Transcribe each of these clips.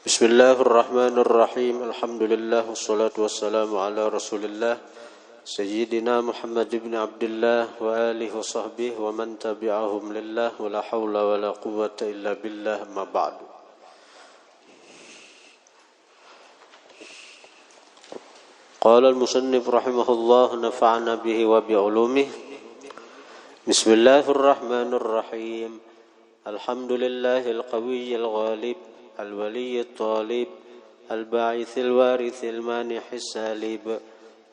Bismillahirrahmanirrahim. Alhamdulillah wassalatu wassalamu ala Rasulillah Sayyidina Muhammad ibn Abdullah wa alihi wa sahbihi wa man tabi'ahum lillah wa la hawla wa la quwwata illa billah ma ba'du. Qala al-musannif rahimahullah nafa'ana bihi wa bi'ulumihi. Bismillahirrahmanirrahim. Alhamdulillahil qawiyyil ghalib الولي الطالب الباعث الوارث المانح السالب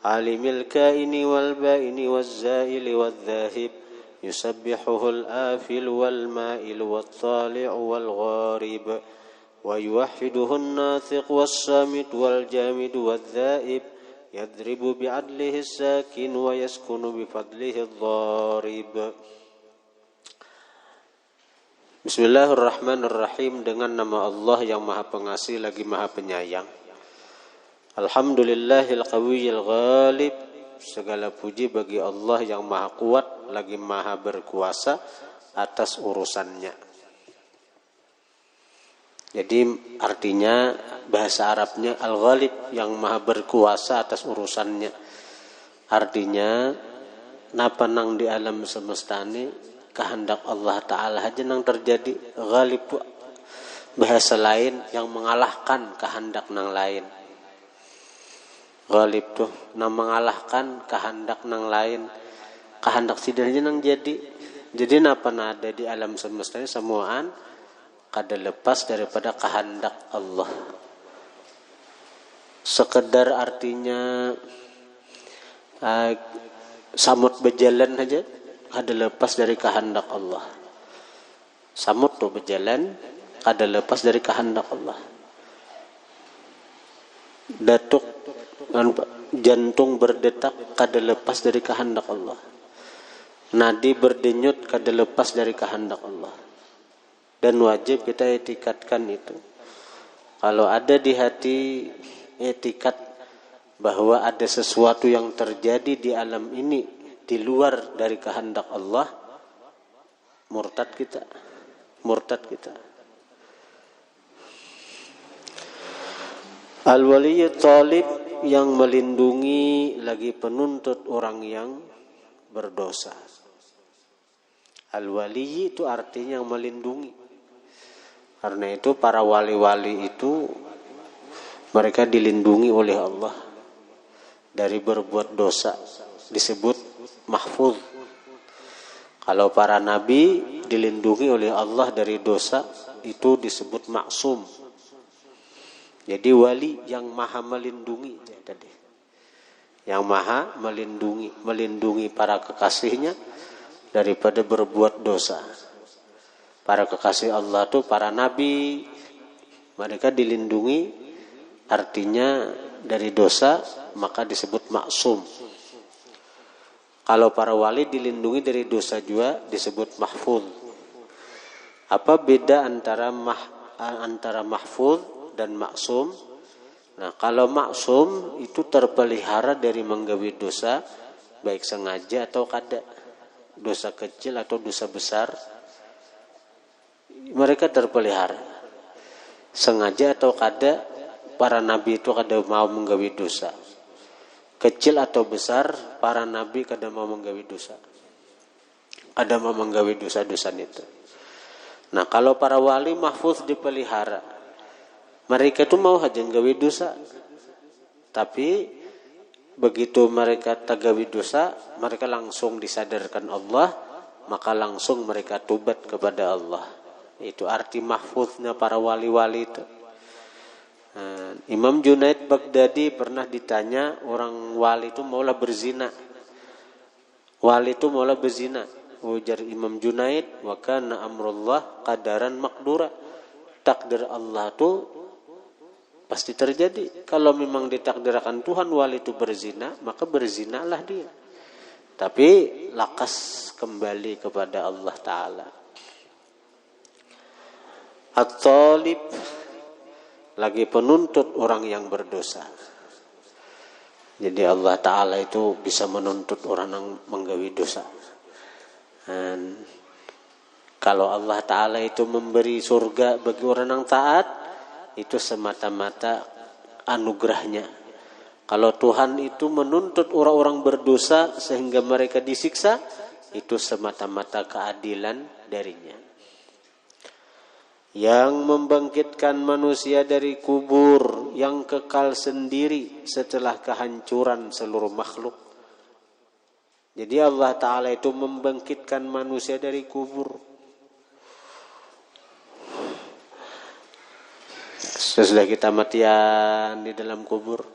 عالم الكائن والبائن والزائل والذاهب يسبحه الآفل والمائل والطالع والغارب ويوحده الناطق والصامت والجامد والذائب يضرب بعدله الساكن ويسكن بفضله الضارب. Bismillahirrahmanirrahim. Dengan nama Allah yang Maha Pengasih lagi Maha Penyayang. Alhamdulillahil qawiyyil ghalib. Segala puji bagi Allah yang Maha Kuat lagi Maha Berkuasa atas urusannya. Jadi artinya bahasa Arabnya Al-Ghalib, yang Maha Berkuasa atas urusannya. Artinya napa nang di alam semesta ini kehendak Allah Ta'ala aja nang terjadi. Ghalib tu bahasa lain yang mengalahkan kehendak nang lain. Ghalib tu nang mengalahkan kehendak nang lain. Kehendak sidahnya nang jadi. Jadi napa ada di alam semesta ini semuaan kada lepas daripada kehendak Allah. Sekedar artinya samut berjalan aja ada lepas dari kehendak Allah. Samut tuh berjalan ada lepas dari kehendak Allah. Datuk jantung berdetak kada lepas dari kehendak Allah. Nadi berdenyut kada lepas dari kehendak Allah. Dan wajib kita etikatkan itu. Kalau ada di hati etikat bahwa ada sesuatu yang terjadi di alam ini di luar dari kehendak Allah, murtad kita. Al-Waliyyut Talib, yang melindungi lagi penuntut orang yang berdosa. Al-Wali itu artinya yang melindungi. Karena itu para wali-wali itu mereka dilindungi oleh Allah dari berbuat dosa, disebut mahfuz. Kalau para nabi dilindungi oleh Allah dari dosa, itu disebut maksum. Jadi wali yang maha melindungi tadi. Yang maha melindungi para kekasihnya daripada berbuat dosa. Para kekasih Allah itu para nabi, mereka dilindungi artinya dari dosa, maka disebut maksum. Kalau para wali dilindungi dari dosa juga disebut mahfuz. Apa beda antara mahfuz dan maksum? Nah, kalau maksum itu terpelihara dari menggawi dosa, baik sengaja atau kada. Dosa kecil atau dosa besar, mereka terpelihara. Sengaja atau kada, para nabi itu kada mau menggawi dosa. Kecil atau besar, para nabi kada mau menggawi dosa. Kada mau menggawi dosa-dosa itu. Nah, kalau para wali mahfuz dipelihara. Mereka itu mau aja nggawi dosa. Tapi begitu mereka tagawi dosa, mereka langsung disadarkan Allah, maka langsung mereka tobat kepada Allah. Itu arti mahfuznya para wali-wali itu. Imam Junaid Baghdadi pernah ditanya, orang wali itu maulah berzina. Wali itu maulah berzina. Ujar Imam Junaid, wa kana amrullah qadaran maqdura. Takdir Allah itu pasti terjadi. Kalau memang ditakdirkan Tuhan wali itu berzina, maka berzinalah dia. Tapi lakas kembali kepada Allah Ta'ala. At-Talib, lagi penuntut orang yang berdosa. Jadi Allah Ta'ala itu bisa menuntut orang yang menggawi dosa. Dan kalau Allah Ta'ala itu memberi surga bagi orang yang taat, itu semata-mata anugerahnya. Kalau Tuhan itu menuntut orang-orang berdosa sehingga mereka disiksa, itu semata-mata keadilan darinya. Yang membangkitkan manusia dari kubur yang kekal sendiri setelah kehancuran seluruh makhluk. Jadi Allah Ta'ala itu membangkitkan manusia dari kubur. Sesudah kita matian di dalam kubur,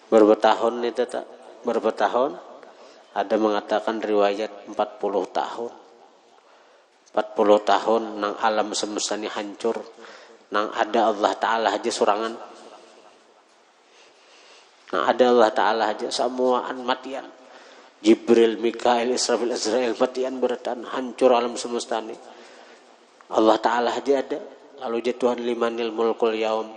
berapa tahun itu tak? Berapa tahun? Ada mengatakan riwayat 40 tahun. 40 tahun nang alam semesta ini hancur, nang ada Allah Ta'ala aja sorangan. Nang ada Allah Ta'ala aja semuaan matian. Jibril, Mikail, Israfil, Azrail matian beratan, hancur alam semesta ini. Allah Ta'ala aja ada. Lalu dia Tuhan limanil mulkul yaum.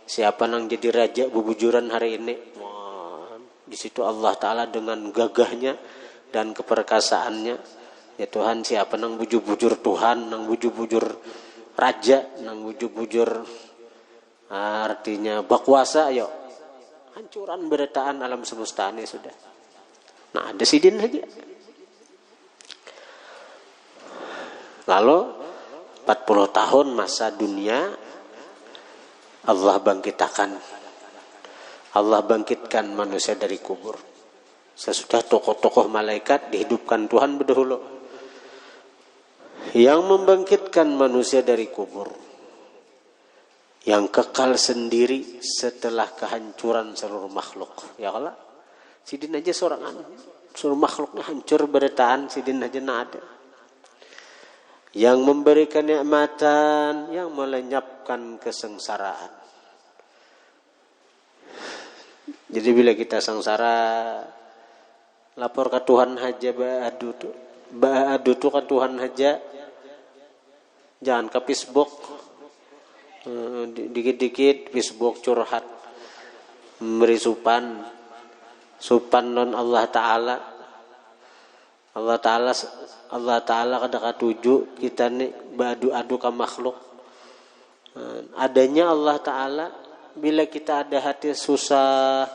Siapa nang jadi raja bubujuran hari ini? Wah, di situ Allah Ta'ala dengan gagahnya dan keperkasaannya. Ya Tuhan, siapa nang bujur-bujur Tuhan, nang bujur-bujur raja, nang bujur-bujur artinya bakuasa, ayo. Hancuran berataan alam semesta ini sudah. Nah, ada sidin aja. Lalu 40 tahun masa dunia Allah bangkitkan manusia dari kubur. Sesudah tokoh-tokoh malaikat dihidupkan Tuhan berdahulu. Yang membangkitkan manusia dari kubur, yang kekal sendiri setelah kehancuran seluruh makhluk. Ya Allah, sidin aja sorangan, seluruh makhluknya hancur berataan, sidin aja nak ada. Yang memberikan nikmatan, yang melenyapkan kesengsaraan. Jadi bila kita sengsara, lapor ke Tuhan aja, ba'adu tuh ke Tuhan aja. Jangan ke Facebook. Dikit-dikit Facebook curhat. Memberi supan non Allah Ta'ala. Allah Ta'ala kada katuju kita nih beradu-adu ke makhluk. Adanya Allah Ta'ala bila kita ada hati susah,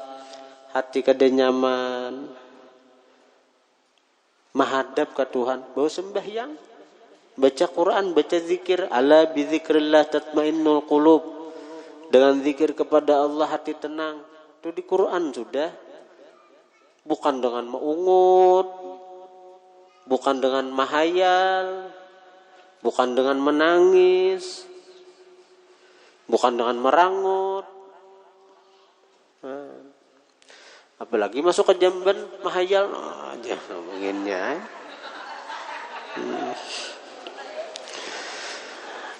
hati kada nyaman, menghadap ke Tuhan, bawa sembahyang, baca Quran, baca zikir. Ala bi dzikrillah tatmainnul qulub. Dengan zikir kepada Allah hati tenang. Itu di Quran sudah. Bukan dengan meungut, bukan dengan mahayal, bukan dengan menangis, bukan dengan merangut. Apalagi masuk ke jamban mahayal aja ngomonginnya.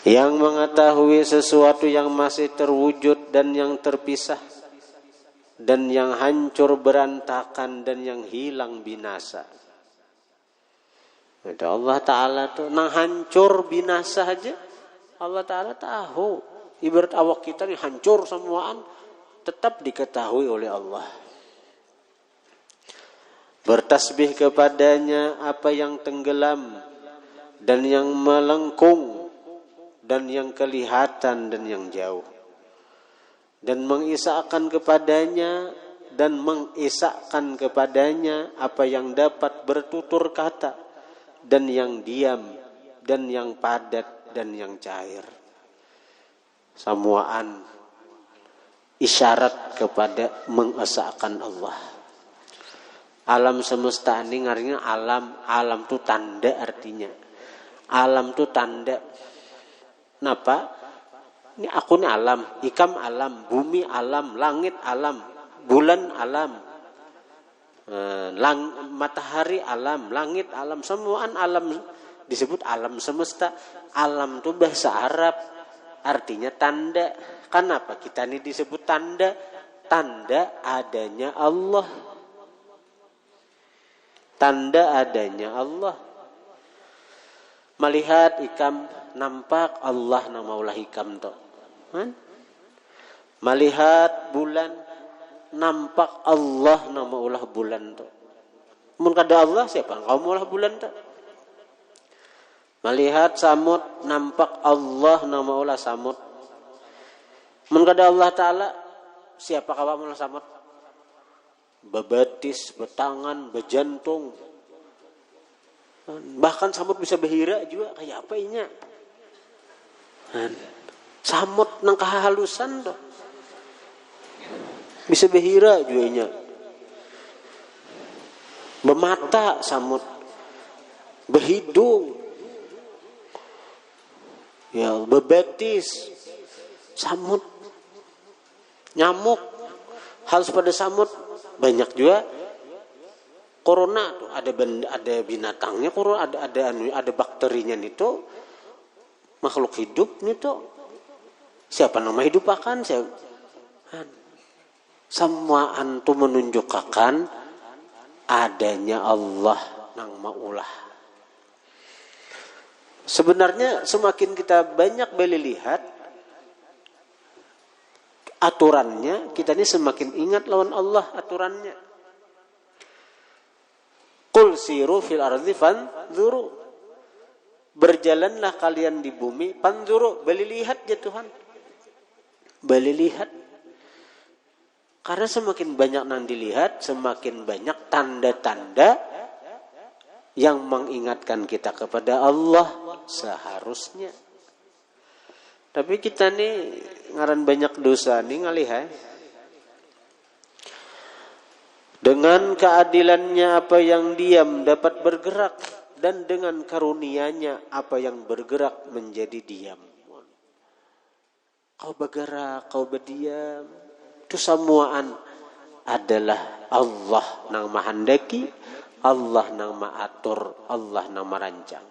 Yang mengetahui sesuatu yang masih terwujud dan yang terpisah, dan yang hancur berantakan dan yang hilang binasa. Ada Allah Ta'ala tuh nang hancur binasa aja Allah Ta'ala tahu. Ibarat awak kita nih hancur semuaan, tetap diketahui oleh Allah. Bertasbih kepadanya apa yang tenggelam dan yang melengkung dan yang kelihatan dan yang jauh, dan mengisahkan kepadanya apa yang dapat bertutur kata dan yang diam dan yang padat dan yang cair. Semuaan isyarat kepada mengesahkan Allah. Alam semesta ini ngarinya alam tu tanda artinya. Alam tu tanda. Kenapa? Ini aku ini alam, ikam alam, bumi alam, langit alam, bulan alam, matahari alam, langit alam, semuaan alam disebut alam semesta. Alam itu bahasa Arab, artinya tanda. Kenapa kita ini disebut tanda? Tanda adanya Allah. Tanda adanya Allah. Melihat ikam nampak Allah nama ulah ikam to. Melihat bulan nampak Allah nama ulah bulan to. Mun kada Allah siapa engkau ulah bulan to? Melihat samud nampak Allah nama ulah samud. mun kada Allah taala siapa kawa mun samot bebetis, betangan, bejantung, bahkan samut bisa behira juga kayak apa inya. Samut nang kahalusan tuh bisa behira juga inya. Bemata samut, behidung, ya bebetis, samut, nyamuk, hal pada samut banyak juga. Corona tuh ada binatangnya, corona ada bakterinya itu, makhluk hidup itu. Siapa nama hidup akan semua antu menunjukkan adanya Allah nang maulah. Sebenarnya semakin kita banyak beli lihat aturannya, kita ini semakin ingat lawan Allah aturannya. Qul siru fil ardi fanzuru. Berjalanlah kalian di bumi, panzuru, beli lihat ya Tuhan. Beli lihat. Karena semakin banyak yang dilihat, semakin banyak tanda-tanda yang mengingatkan kita kepada Allah seharusnya. Tapi kita nih ngaran banyak dosa nih ngalihai. Dengan keadilannya apa yang diam dapat bergerak, dan dengan karunia-Nya apa yang bergerak menjadi diam. Kau bergerak, kau berdiam, itu semuaan adalah Allah nang mahandaki, Allah nang maatur, Allah nang merancang.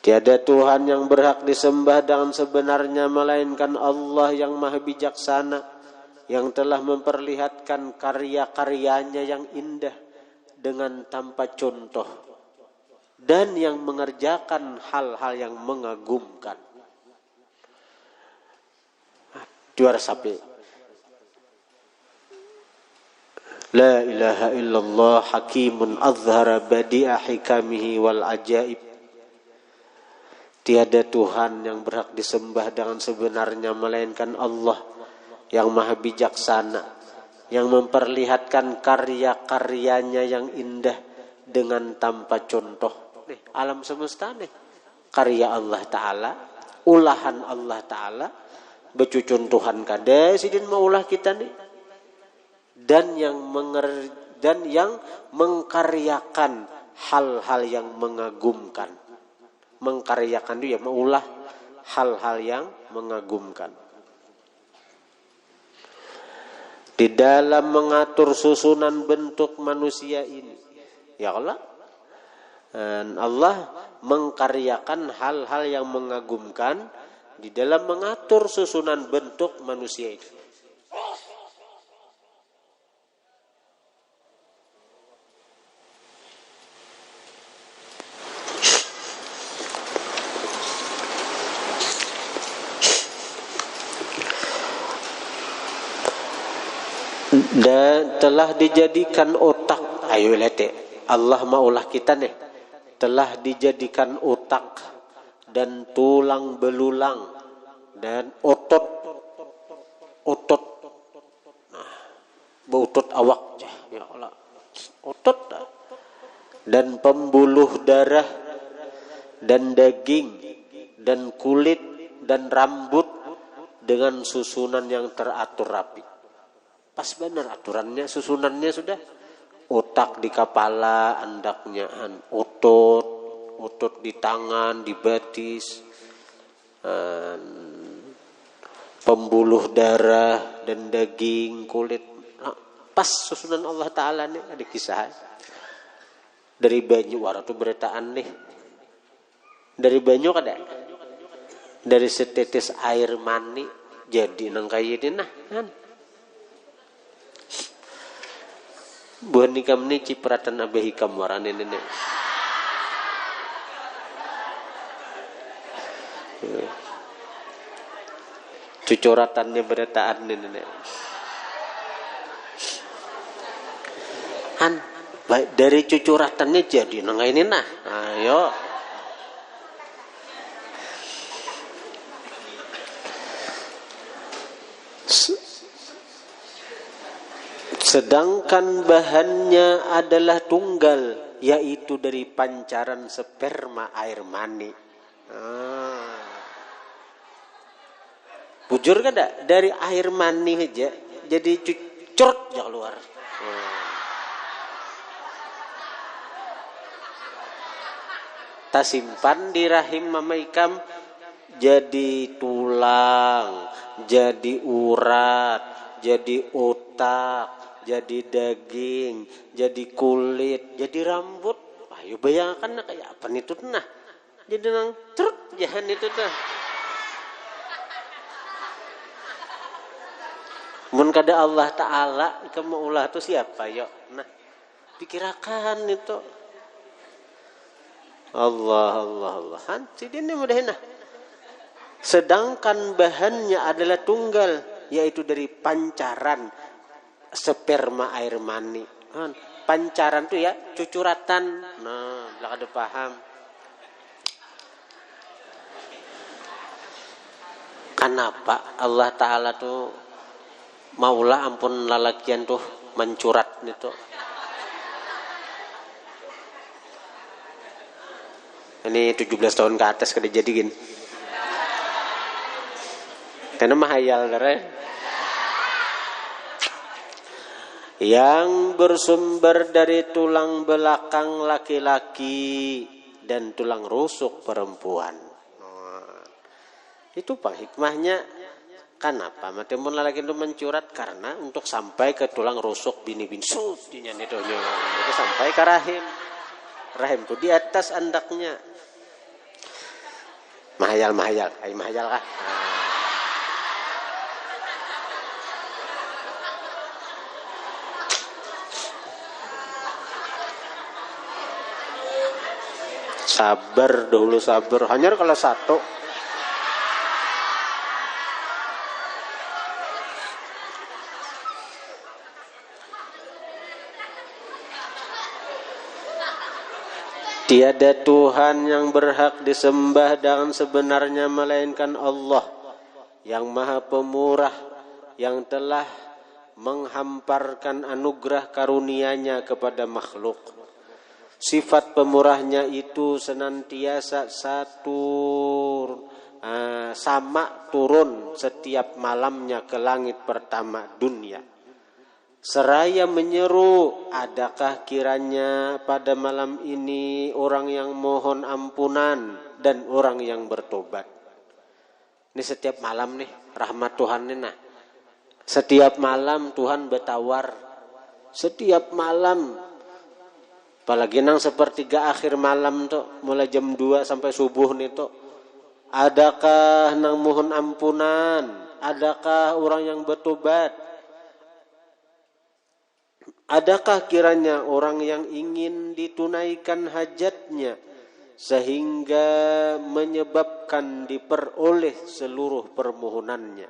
Tiada Tuhan yang berhak disembah dengan sebenarnya melainkan Allah yang maha bijaksana, yang telah memperlihatkan karya-karyanya yang indah dengan tanpa contoh, dan yang mengerjakan hal-hal yang mengagumkan. Juara sapi. La ilaha illallah hakimun azhara badi'a hikamihi wal ajaib. Tiada Tuhan yang berhak disembah dengan sebenarnya melainkan Allah yang maha bijaksana, yang memperlihatkan karya-karyanya yang indah dengan tanpa contoh. Nih, alam semesta nih karya Allah Ta'ala, ulahan Allah Ta'ala, becucun Tuhan kada sidin maulah kita nih, dan yang mengkaryakan hal-hal yang mengagumkan. Mengkaryakan itu ya maulah hal-hal yang mengagumkan. Di dalam mengatur susunan bentuk manusia ini, ya Allah, Allah mengkaryakan hal-hal yang mengagumkan di dalam mengatur susunan bentuk manusia ini. Dan telah dijadikan otak, ayo lete, Allah maulah kita nih, telah dijadikan otak dan tulang belulang dan otot, nah, beotot awak, ya Allah, otot dan pembuluh darah dan daging dan kulit dan rambut dengan susunan yang teratur rapi. Pas benar aturannya, susunannya sudah. Otak di kepala, andaknya otot di tangan, di batis, pembuluh darah dan daging, kulit. Nah, pas susunan Allah Ta'ala nih, ada kisah. Dari banyu, warna itu beretaan nih. Dari banyu kada? Dari setetes air mani, jadi nang kaya ini nah kan. Buhan nikam ni cipratan abe hikam warane nenek. Cucuratannya berataan nenek. Han, baik dari cucuratannya jadi nang ini nah. Ayo. Sedangkan bahannya adalah tunggal, yaitu dari pancaran sperma air mani. Bujur kan dak? Dari air mani aja jadi curut ya keluar. Tak simpan di rahim mama ikam jadi tulang, jadi urat, jadi otak, jadi daging, jadi kulit, jadi rambut. Ayo bayangkan kayak apa nih tuh nah. Jadi nang cerut jahan itu dah. Mun kada Allah Ta'ala kamu ulah tu siapa yo? Nah, pikirakan itu. Allah. Hanti dia ni mudah nah. Sedangkan bahannya adalah tunggal, yaitu dari pancaran sperma air mani. Pancaran tu ya cucuratan. Nah, bila kada paham. Kenapa Allah Ta'ala tu maulah ampun lalakian tuh mencurat itu. Ini 17 tahun ke atas kada jadiin. Karena mahayal dare. Yang bersumber dari tulang belakang laki-laki dan tulang rusuk perempuan. Itu hikmahnya. Kenapa? Mati mun lalaki itu mencurat karena untuk sampai ke tulang rusuk bini-bini sutinya itu jadi sampai ke rahim. Rahim itu di atas andaknya. Mahayal, ay mahayal kah? Sabar dulu sabar. Hanya kalau satu. Tiada Tuhan yang berhak disembah dengan sebenarnya melainkan Allah yang Maha Pemurah, yang telah menghamparkan anugerah karunia-Nya kepada makhluk. Sifat pemurahnya itu senantiasa sama turun setiap malamnya ke langit pertama dunia. Seraya menyeru, adakah kiranya pada malam ini orang yang mohon ampunan dan orang yang bertobat. Ini setiap malam nih, rahmat Tuhan nih nah. Setiap malam Tuhan bertawar. Setiap malam. Apalagi nang sepertiga akhir malam tuh, mulai jam 2 sampai subuh nih tuh. Adakah nang mohon ampunan? Adakah orang yang bertobat? Adakah kiranya orang yang ingin ditunaikan hajatnya sehingga menyebabkan diperoleh seluruh permohonannya?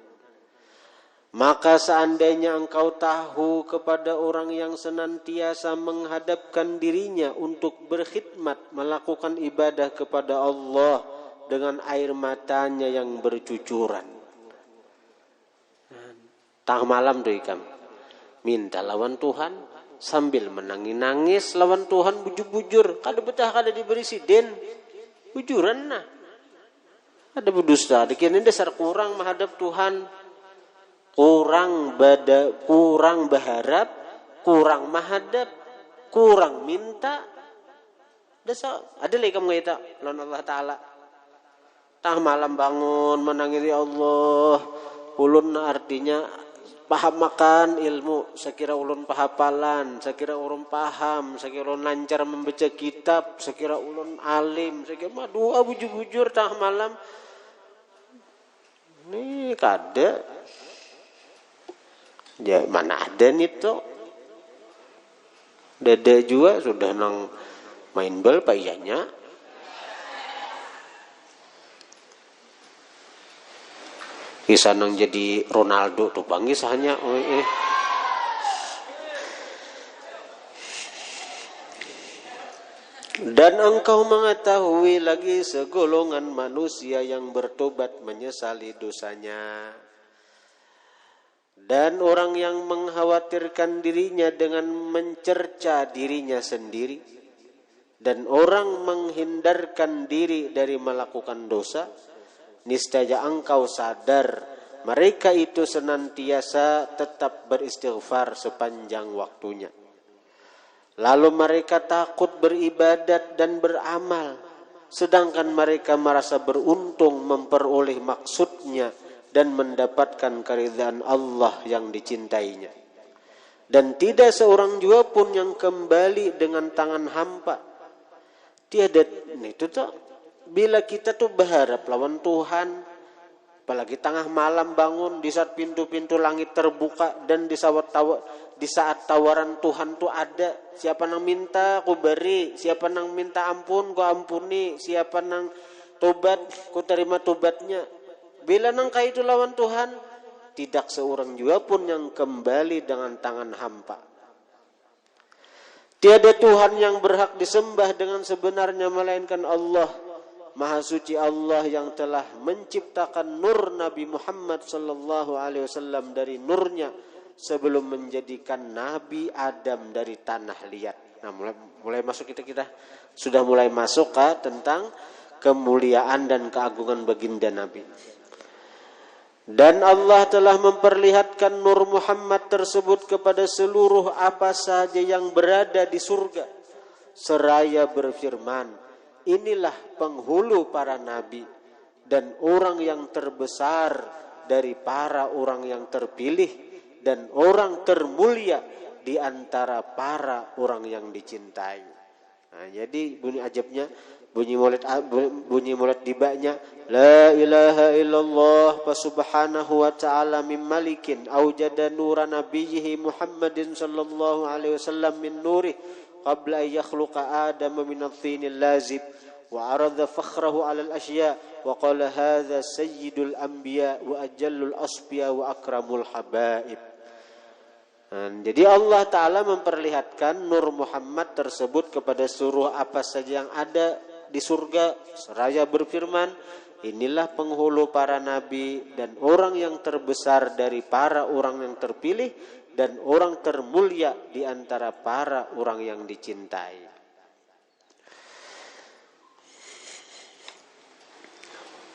Maka seandainya engkau tahu kepada orang yang senantiasa menghadapkan dirinya untuk berkhidmat, melakukan ibadah kepada Allah dengan air matanya yang bercucuran. Tang malam tuh ikam. Minta lawan Tuhan sambil menangis lawan Tuhan bujur-bujur. Kada betah kada diberi siden. Bujuran nah. Ada berdusta. Dikini dasar kurang menghadap Tuhan. Kurang berharap. Kurang menghadap. Kurang minta. Dasar. Ada lagi kamu kata lawan Allah Ta'ala. Tah malam bangun menangis ya Allah. Ulun artinya paham makan ilmu, sekira ulun pahapalan, sekira ulun paham, sekira ulun lancar membaca kitab, sekira ulun alim, sekira dua bujur-bujur tengah malam. Ini kada. Ya mana ada nih tuh. Dada juga sudah nang main bal payahnya. Kisah nang jadi Ronaldo tuh bangis hanya Dan engkau mengetahui lagi segolongan manusia yang bertobat menyesali dosanya. Dan orang yang mengkhawatirkan dirinya dengan mencerca dirinya sendiri, dan orang menghindarkan diri dari melakukan dosa, niscaya engkau sadar mereka itu senantiasa tetap beristighfar sepanjang waktunya. Lalu mereka takut beribadat dan beramal, sedangkan mereka merasa beruntung memperoleh maksudnya dan mendapatkan keridhaan Allah yang dicintainya. Dan tidak seorang jua pun yang kembali dengan tangan hampa. Tiada itu tuh bila kita tuh berharap lawan Tuhan, apalagi tengah malam bangun di saat pintu-pintu langit terbuka dan di saat tawaran Tuhan tuh ada, siapa nang minta ku beri, siapa nang minta ampun ku ampuni, siapa nang tobat ku terima tobatnya. Bila nang itu lawan Tuhan, tidak seorang jua pun yang kembali dengan tangan hampa. Tiada Tuhan yang berhak disembah dengan sebenarnya melainkan Allah. Maha suci Allah yang telah menciptakan nur Nabi Muhammad sallallahu alaihi wasallam dari nurnya sebelum menjadikan Nabi Adam dari tanah liat. Nah, mulai masuk kita sudah mulai masuk tentang kemuliaan dan keagungan baginda Nabi. Dan Allah telah memperlihatkan Nur Muhammad tersebut kepada seluruh apa saja yang berada di surga, seraya berfirman, inilah penghulu para nabi dan orang yang terbesar dari para orang yang terpilih dan orang termulia di antara para orang yang dicintai. Nah, jadi bunyi ajabnya, bunyi mulad dibaknya, la ilaha illallah fa subhanahu wa ta'ala min malikin awjada nura nabiyhi Muhammadin sallallahu alaihi wasallam min nurih qabla an yakhluqa adama min at-tinil lazib wa arada fakhrahu ala al-asya wa qala hadha sayyidul anbiya wa ajallul asfiya wa akramul habaib. Jadi Allah Ta'ala memperlihatkan Nur Muhammad tersebut kepada seluruh apa saja yang ada di surga, seraya berfirman, inilah penghulu para nabi dan orang yang terbesar dari para orang yang terpilih dan orang termulia di antara para orang yang dicintai.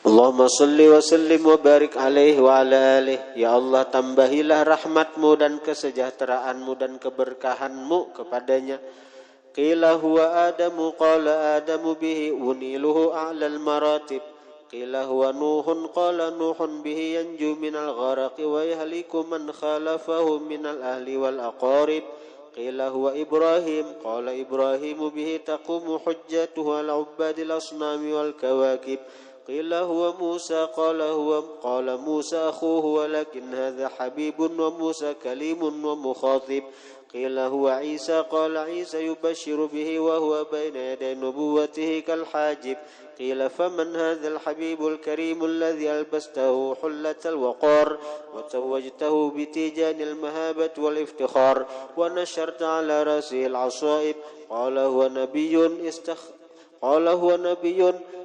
Allahumma salli wa sallim wa barik alaihi wa ala alihi. Ya Allah, tambahilah rahmatmu dan kesejahteraanmu dan keberkahanmu kepadanya. Qila huwa Adamu qala Adamu bihi uniluhu a'lal maratib. Qila huwa Nuhun qala Nuhun bihi yanju minal gharaqi wa yahliku man khalafahu minal ahli wal aqarib. Qila huwa Ibrahim qala Ibrahimu bihi taqumu hujjatuhu ala ubadil asnami wal kawakib. قيل هو موسى قال موسى أخوه ولكن هذا حبيب وموسى كليم ومخاطب. قيل هو عيسى قال عيسى يبشر به وهو بين يدي نبوته كالحاجب. قيل فمن هذا الحبيب الكريم الذي ألبسته حلة الوقار وتوجته بتيجان المهابة والافتخار ونشرت على رأسه العصائب. قال هو نبي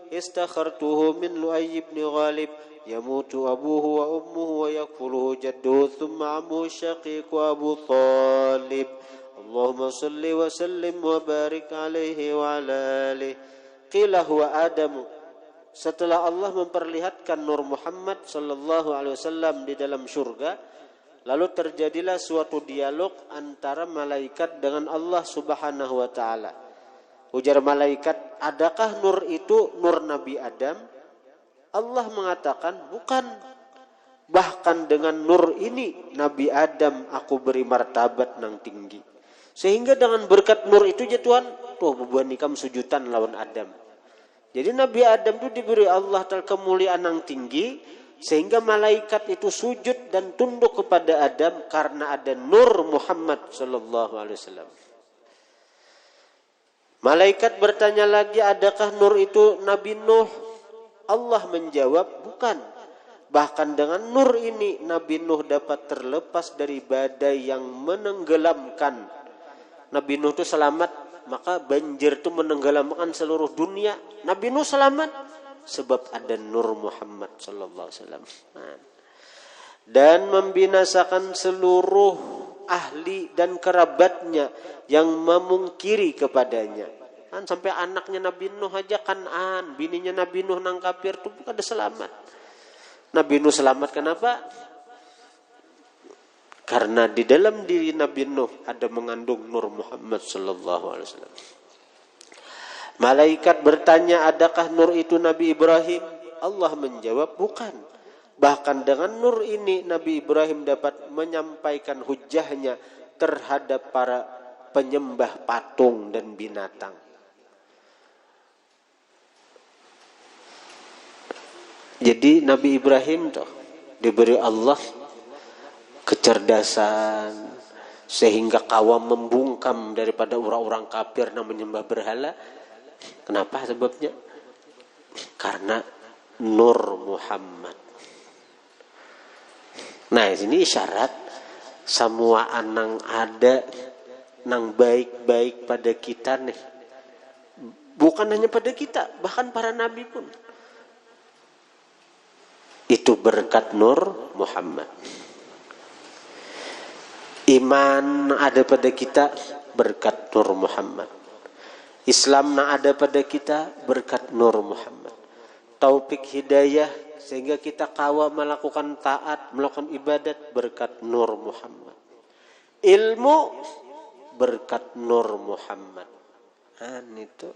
استخرته من لؤي بن غالب يموت أبوه وأمه ويكفله جده ثم عمه الشقيق أبو طالب. اللهم صل وسلم وبارك عليه وعلى آله. قيل هو آدم. Setelah Allah memperlihatkan Nur Muhammad sallallahu alaihi wasallam di dalam surga, lalu terjadilah suatu dialog antara malaikat dengan Allah Subhanahu wa taala. Ujar malaikat, adakah nur itu nur Nabi Adam? Allah mengatakan, bukan. Bahkan dengan nur ini Nabi Adam aku beri martabat nang tinggi. Sehingga dengan berkat nur itu ya Tuhan, bebuan nikam sujudan lawan Adam. Jadi Nabi Adam itu diberi Allah Ta'ala kemuliaan nang tinggi, sehingga malaikat itu sujud dan tunduk kepada Adam karena ada nur Muhammad sallallahu alaihi wasallam. Malaikat bertanya lagi, adakah nur itu Nabi Nuh? Allah menjawab, bukan. Bahkan dengan nur ini Nabi Nuh dapat terlepas dari badai yang menenggelamkan. Nabi Nuh itu selamat, maka banjir itu menenggelamkan seluruh dunia. Nabi Nuh selamat sebab ada nur Muhammad sallallahu alaihi wasallam. dan membinasakan seluruh ahli dan kerabatnya yang memungkiri kepadanya. Kan sampai anaknya Nabi Nuh aja Kan'an, bininya Nabi Nuh nang kafir tuh bukan ada selamat. Nabi Nuh selamat kenapa? Karena di dalam diri Nabi Nuh ada mengandung Nur Muhammad sallallahu alaihi wasallam. Malaikat bertanya, adakah Nur itu Nabi Ibrahim? Allah menjawab, bukan. Bahkan dengan Nur ini Nabi Ibrahim dapat menyampaikan hujahnya terhadap para penyembah patung dan binatang. Jadi Nabi Ibrahim tuh diberi Allah kecerdasan sehingga kawam membungkam daripada orang-orang kafir yang menyembah berhala. Kenapa sebabnya? Karena Nur Muhammad. Nah, ini isyarat semua anang ada nang baik-baik pada kita nih. Bukan hanya pada kita, bahkan para nabi pun. Itu berkat Nur Muhammad. Iman ada pada kita berkat Nur Muhammad. Islam ada pada kita berkat Nur Muhammad. Taufik hidayah sehingga kita kawa melakukan taat, melakukan ibadat berkat Nur Muhammad. Ilmu berkat Nur Muhammad. Itu.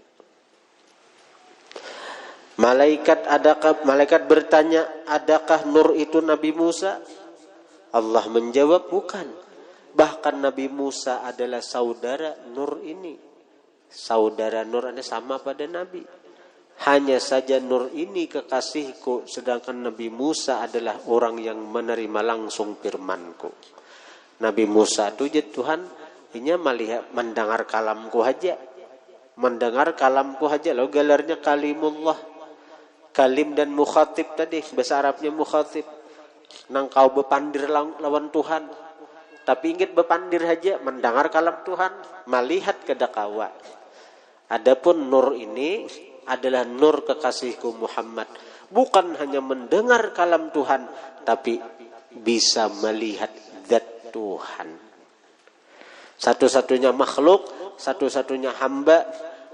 Malaikat bertanya, adakah Nur itu Nabi Musa? Allah menjawab, bukan. Bahkan Nabi Musa adalah saudara Nur ini. Saudara Nur ini sama pada Nabi. Hanya saja Nur ini kekasihku, sedangkan Nabi Musa adalah orang yang menerima langsung firmanku. Nabi Musa itu ya Tuhan, ini melihat mendengar kalamku aja. Mendengar kalamku aja. Lalu gelarnya kalimullah. Kalim dan mukhatib tadi, bahasa Arabnya mukhatib. Nang kau bepandir lawan Tuhan. Tapi ingat bepandir aja, mendengar kalam Tuhan, melihat kedakawa. Adapun Nur ini adalah Nur kekasihku Muhammad. Bukan hanya mendengar kalam Tuhan, tapi bisa melihat zat Tuhan. Satu-satunya makhluk, satu-satunya hamba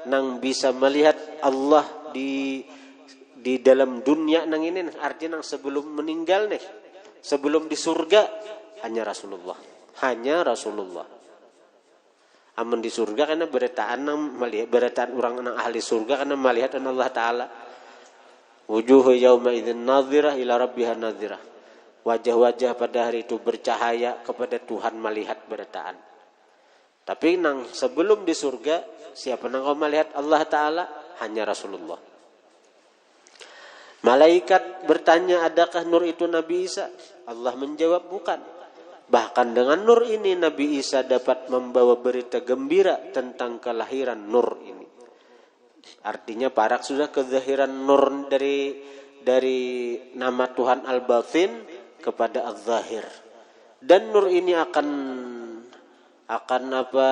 nang bisa melihat Allah di dalam dunia nang ini, artinya nang sebelum meninggal nih, sebelum di surga, hanya Rasulullah. Hanya Rasulullah. Amun di surga karena beritaan orang nang ahli surga karena melihat Allah Ta'ala. Wujuhu yawma idzin nadhirah ila rabbiha nadhirah. Wajah-wajah pada hari itu bercahaya kepada Tuhan melihat beritaan. Tapi nang sebelum di surga, siapa nang kau melihat Allah Ta'ala? Hanya Rasulullah. Malaikat bertanya, adakah Nur itu Nabi Isa? Allah menjawab, bukan. Bahkan dengan Nur ini Nabi Isa dapat membawa berita gembira tentang kelahiran Nur ini. Artinya parak sudah kezahiran Nur dari nama Tuhan Al-Batin kepada Al-Zahir. Dan Nur ini akan apa?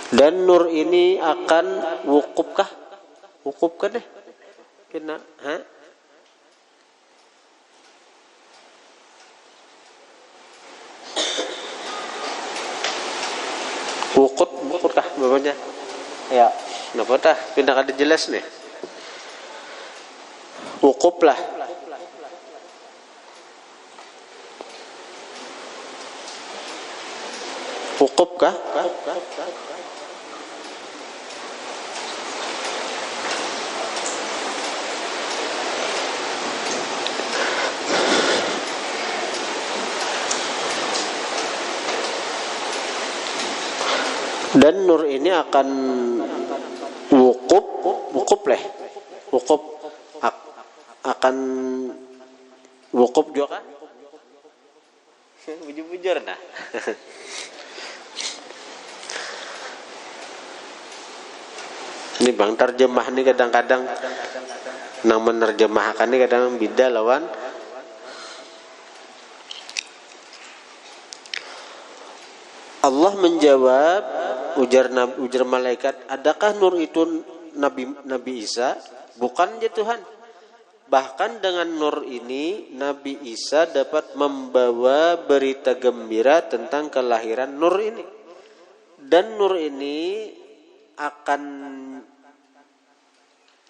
Dan Nur ini akan wukufkah? Wukufkah deh? Kena, Wukufkah bapaknya? Ya, kenapa dah? Pindah kada jelas nih. Wukuf lah. Wukuf kah? Dan Nur ini akan wukuf leh. Wukuf akan wukuf juga kan? Bujur-bujur dah. Ini bang terjemah nih kadang-kadang nang menerjemahkan nih kadang beda lawan Allah menjawab, ujar malaikat, adakah nur itu Nabi Isa? Bukan ya Tuhan. Bahkan dengan nur ini Nabi Isa dapat membawa berita gembira tentang kelahiran nur ini. Dan nur ini akan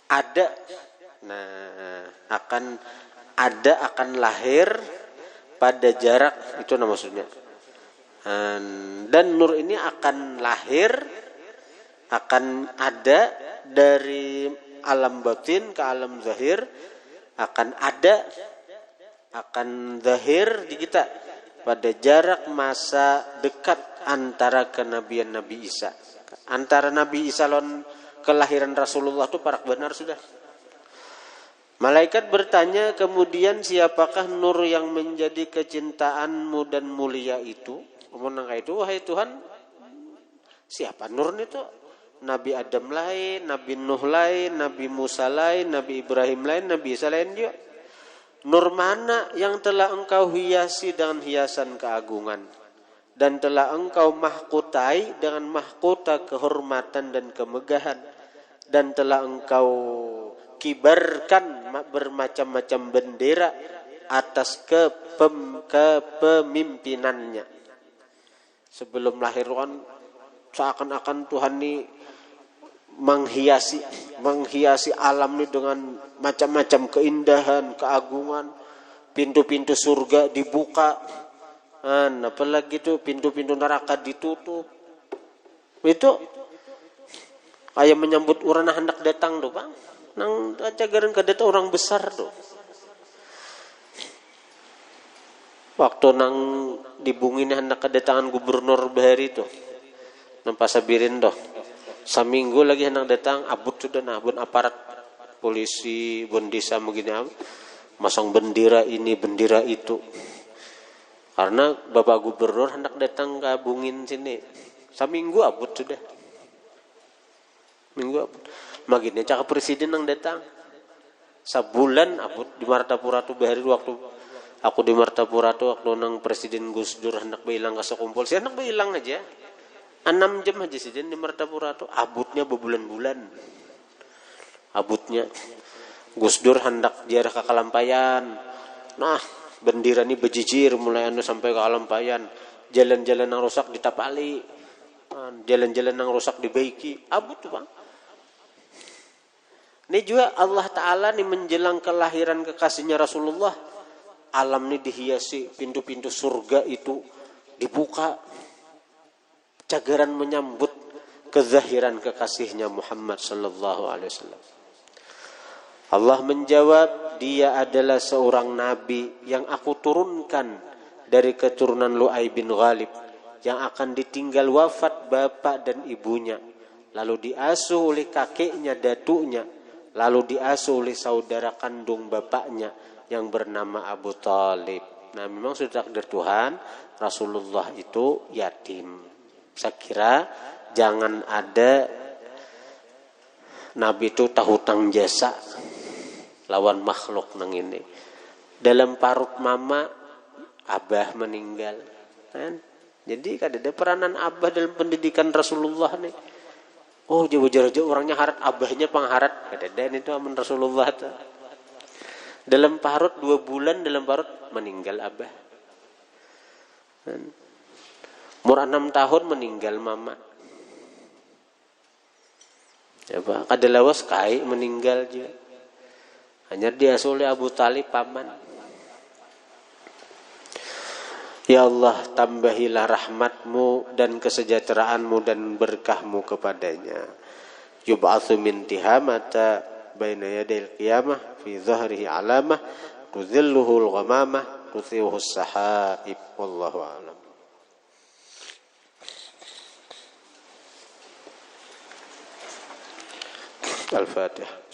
ada, akan lahir pada jarak, itu maksudnya. Dan nur ini akan lahir, akan ada dari alam batin ke alam zahir, akan zahir di kita pada jarak masa dekat antara kenabian Nabi Isa. Antara Nabi Isa lawan kelahiran Rasulullah itu parak benar sudah. Malaikat bertanya kemudian, siapakah nur yang menjadi kecintaanmu dan mulia itu? Kemudian itu, wahai Tuhan, siapa nur itu? Nabi Adam lain, Nabi Nuh lain, Nabi Musa lain, Nabi Ibrahim lain, Nabi Isa lain dia. Nur mana yang telah engkau hiasi dengan hiasan keagungan dan telah engkau mahkotai dengan mahkota kehormatan dan kemegahan dan telah engkau kibarkan bermacam-macam bendera atas kepemimpinannya. Sebelum lahir kan seakan-akan Tuhan ini menghiasi alam ini dengan macam-macam keindahan, keagungan. Pintu-pintu surga dibuka, apalagi itu pintu-pintu neraka ditutup. Itu kayak menyambut orang hendak datang tuh Bang. Nang cagaran kadeta orang besar tuh. Waktu nang dibungin hendak kedatangan gubernur Bahari tuh. Nang pasabirin tuh. Saminggu lagi hendak datang, abut sudah bun aparat polisi, bun desa begini masang bendera ini, bendera itu. Karena Bapak Gubernur hendak datang ke bungin sini. Saminggu abut sudah. Minggu abut. Magini cakap presiden yang datang. Sebulan abut di Martapura tuh Bahari waktu aku di Martapura tuh waktu nang Presiden Gus Dur hendak bilang ke sekumpul, saya hendak bilang aja. 6 jam aja sih di Martapura tuh abutnya berbulan-bulan. Abutnya Gus Dur hendak jarak ke Kalampayan. Nah, bendera ini bejijir mulai sampai ke Kalampayan. Jalan-jalan yang rusak ditapali. Jalan-jalan yang rusak dibaiki. Abut tuh, Bang. Ini juga Allah Ta'ala nih menjelang kelahiran kekasihnya Rasulullah. Alam ini dihiasi, pintu-pintu surga itu dibuka. Cagaran menyambut kezahiran kekasihnya Muhammad sallallahu alaihi wasallam. Allah menjawab, dia adalah seorang nabi yang aku turunkan dari keturunan Lu'ay bin Ghalib yang akan ditinggal wafat bapak dan ibunya, lalu diasuh oleh kakeknya, datuknya, lalu diasuh oleh saudara kandung bapaknya yang bernama Abu Talib. Nah, memang sudah takdir Tuhan, Rasulullah itu yatim. Saya kira jangan ada Nabi itu tahu hutang jasa lawan makhluk nang ini. Dalam parut mama abah meninggal, kan? Jadi ada peranan abah dalam pendidikan Rasulullah nih. Oh, jauh-jauh orangnya harat, abahnya pengharat. Kadang itu aman Rasulullah tuh. Dalam parut 2 bulan dalam parut meninggal abah. Kan? Umur 6 tahun meninggal mama. Ya Pak, kada lawas kai meninggal juga. Hanya diasuh oleh Abu Talib paman. Ya Allah, tambahilah rahmatmu dan kesejahteraanmu dan berkahmu kepadanya. Yub'atsu min tihamata baina yadil qiyamah fi dhahrihi alamah tudhilluhu al-ghamamah tuthiuhu as-sahaib. Wallahu a'lam. Al-Fatihah.